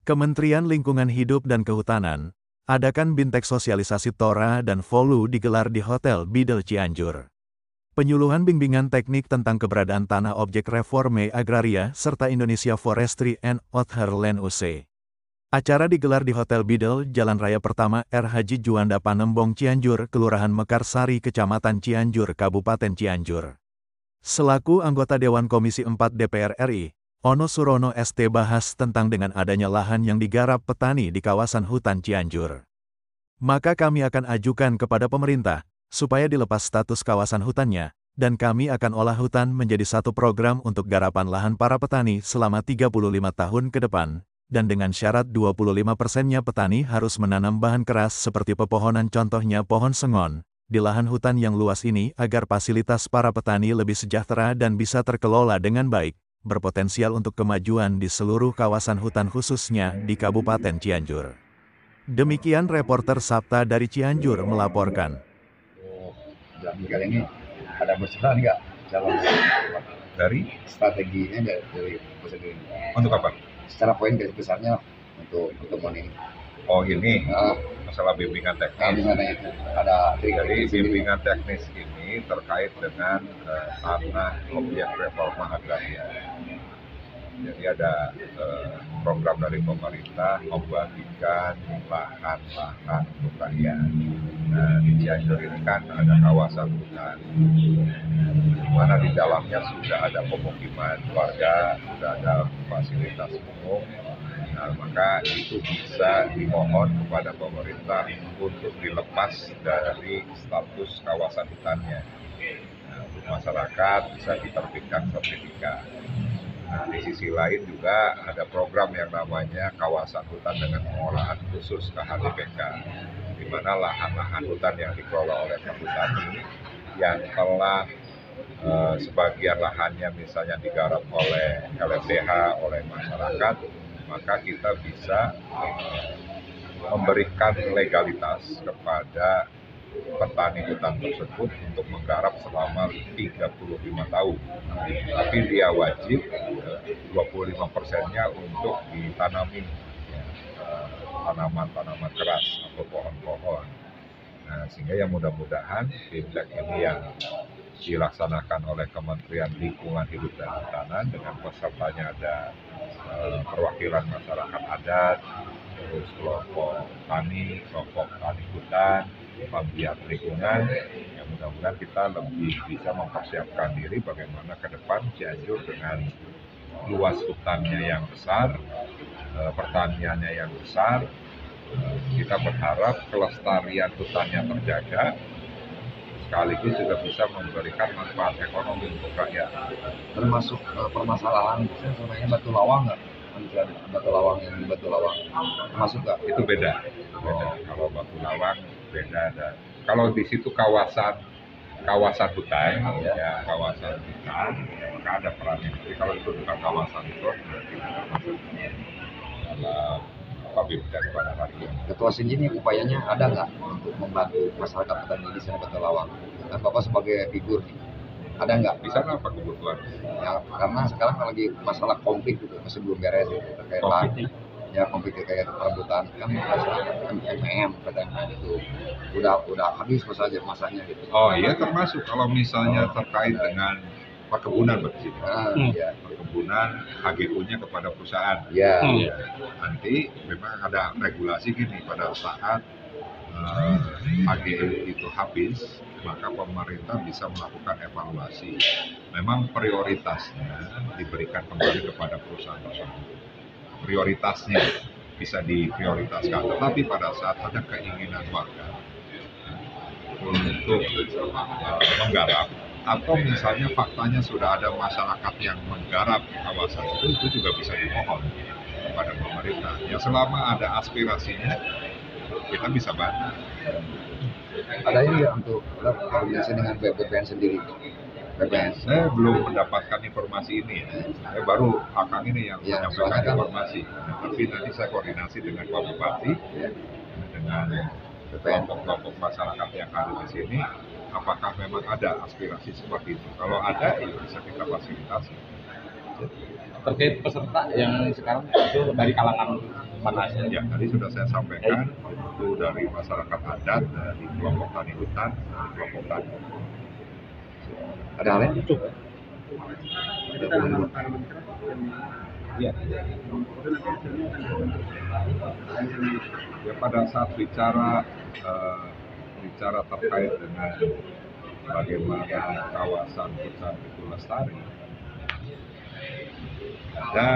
Kementerian Lingkungan Hidup dan Kehutanan, adakan Bintek Sosialisasi Tora dan Volu digelar di Hotel Bidel Cianjur. Penyuluhan bimbingan teknik tentang keberadaan tanah objek reforme agraria serta Indonesia Forestry and Other Land UC. Acara digelar di Hotel Bidel, Jalan Raya Pertama R. Haji Juanda Panembong Cianjur, Kelurahan Mekarsari, Kecamatan Cianjur, Kabupaten Cianjur. Selaku anggota Dewan Komisi 4 DPR RI, Ono Surono ST bahas tentang dengan adanya lahan yang digarap petani di kawasan hutan Cianjur. Maka kami akan ajukan kepada pemerintah, supaya dilepas status kawasan hutannya, dan kami akan olah hutan menjadi satu program untuk garapan lahan para petani selama 35 tahun ke depan, dan dengan syarat 25%-nya petani harus menanam bahan keras seperti pepohonan contohnya pohon sengon, di lahan hutan yang luas ini agar fasilitas para petani lebih sejahtera dan bisa terkelola dengan baik, berpotensial untuk kemajuan di seluruh kawasan hutan khususnya di Kabupaten Cianjur. Demikian reporter Sabta dari Cianjur melaporkan. Kali ini ada masalah nggak dalam dari strateginya dari prosedur ini? untuk apa? Secara poin garis besarnya untuk pertemuan ini. Oh ini masalah bimbingan teknis. Gimana itu? Ada Jadi bimbingan teknis ini terkait dengan tanah objek reforma agraria. Jadi ada program dari pemerintah membagikan lahan-lahan untuk rakyat. Nah, di Cianjur ini kan ada kawasan hutan, di mana di dalamnya sudah ada pemukiman warga, sudah ada fasilitas umum. Nah, maka itu bisa dimohon kepada pemerintah untuk dilepas dari status kawasan hutannya. Nah, untuk masyarakat bisa diterbitkan sertifikat. Nah, di sisi lain juga ada program yang namanya kawasan hutan dengan pengolahan khusus KHDPK, di mana lahan-lahan hutan yang dikelola oleh perhutani yang telah sebagian lahannya misalnya digarap oleh LSDH, oleh masyarakat, maka kita bisa memberikan legalitas kepada petani hutan tersebut untuk menggarap selama 35 tahun. Tapi dia wajib 25%-nya untuk ditanami tanaman-tanaman keras atau pohon-pohon. Nah, sehingga yang mudah-mudahan Bintek ini yang dilaksanakan oleh Kementerian Lingkungan Hidup dan Kehutanan dengan pesertanya ada perwakilan masyarakat adat, terus kelompok tani, kelompok tani hutan, penggiat lingkungan, yang mudah-mudahan kita lebih bisa mempersiapkan diri bagaimana ke depan Cianjur dengan luas hutannya yang besar, pertaniannya yang besar. Kita berharap kelestarian hutannya terjaga, sekaligus juga bisa memberikan manfaat ekonomi untuk rakyat. Termasuk permasalahan sebenarnya batu lawang nggak? Batu lawang yang di Batu Lawang termasuk nggak? Itu beda. Kalau Batu Lawang beda. Dan kalau di situ kawasan hutan, ya kawasan hutan, maka ada perannya. Tapi kalau itu bukan kawasan hutan, berarti tidak masuk dalam Bintek pada hari ini. Ketua Sinjini upayanya ada nggak untuk membantu masyarakat petani di sana Batu Lawang? Dan Bapak sebagai figur nih, ada nggak? Bisa apa kebutuhan? Ya, karena sekarang lagi masalah konflik gitu, masih belum beres gitu, terkait lahan. Ya konflik kayak perebutan kan MM, PTMM itu udah habis masanya gitu. Oh iya, termasuk kalau misalnya terkait dengan perkebunan berarti. Ya. Perkebunan HGU-nya kepada perusahaan. Ya. Nanti memang ada regulasi gini, pada saat HGU itu habis, maka pemerintah bisa melakukan evaluasi. Memang prioritasnya diberikan kembali kepada perusahaan tersebut. Prioritasnya bisa diprioritaskan, tetapi pada saat ada keinginan warga untuk menggarap, atau misalnya faktanya sudah ada masyarakat yang menggarap kawasan itu juga bisa dimohon kepada pemerintah. Ya selama ada aspirasinya, kita bisa bantu. Ada ini ya untuk koordinasi dengan BPN sendiri. BPN. Saya belum mendapatkan informasi ini. Saya baru akang ini yang menyampaikan informasi. Tapi nanti saya koordinasi dengan Pak Bupati, dengan kelompok-kelompok masyarakat yang ada di sini, apakah memang ada aspirasi seperti itu. Kalau ada, ya bisa kita fasilitasi. Terkait peserta yang sekarang itu dari kalangan mana aja? Ya, tadi sudah saya sampaikan, itu dari masyarakat adat, dari kelompok tani hutan, dari kelompok tani. Ada hal lain? Iya. Ya, pada saat bicara terkait dengan bagaimana kawasan hutan itu lestari, ada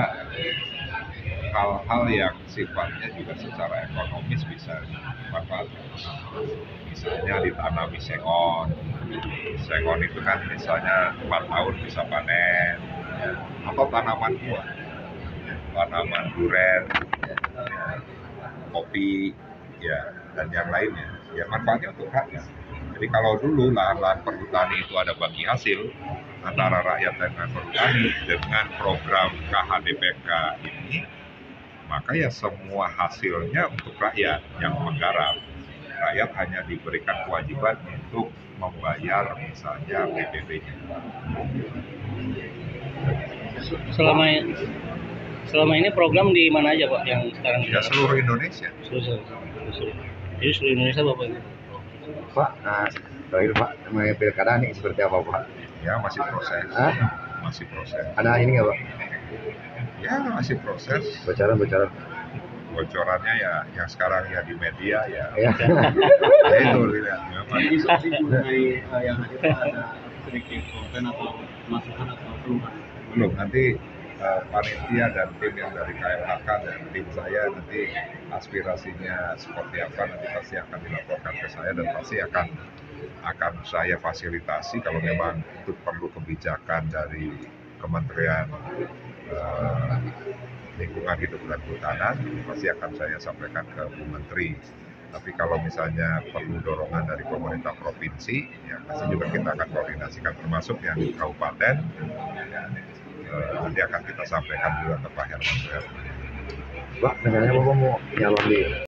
hal-hal yang sifatnya juga secara ekonomis bisa dimanfaatkan. Misalnya ditanami sengon. Sengon itu kan misalnya 4 tahun bisa panen, ya. Atau tanaman buah, tanaman duren, ya, kopi, ya, dan yang lainnya. Ya, manfaatnya untuk rakyat. Jadi kalau dulu lahan-lahan perhutani itu ada bagi hasil antara rakyat dengan perhutani, dengan program KHDPK ini, maka ya semua hasilnya untuk rakyat yang menggarap. Rakyat hanya diberikan kewajiban untuk membayar misalnya PPB-nya. Selama ini program di mana aja Pak yang sekarang? Ya, seluruh Indonesia. Jadi seluruh Indonesia Bapak ini? Pak, nah, terakhir Pak, mengenai pilkada nih seperti apa Pak? Ya, masih proses. Hah? Masih proses. Ada ini nggak Pak? Ya, masih proses. Bocoran? Bocorannya ya yang sekarang ya di media ya. Ya. Ya itu lihat. Ini saksi mengenai yang ada sedikit konten atau masukan atau keluhan. Belum, nanti panitia dan tim yang dari KLHK dan tim saya nanti aspirasinya seperti apa nanti pasti akan dilaporkan ke saya dan pasti akan saya fasilitasi kalau memang itu perlu kebijakan dari Kementerian Lingkungan Hidup dan Kehutanan pasti akan saya sampaikan ke Bu Menteri. Tapi kalau misalnya perlu dorongan dari pemerintah provinsi, ya pasti juga kita akan koordinasikan termasuk yang di kabupaten. Ya, nanti akan kita sampaikan juga ke Pak Herman. Pak, dengarnya Bapak mau nyalon di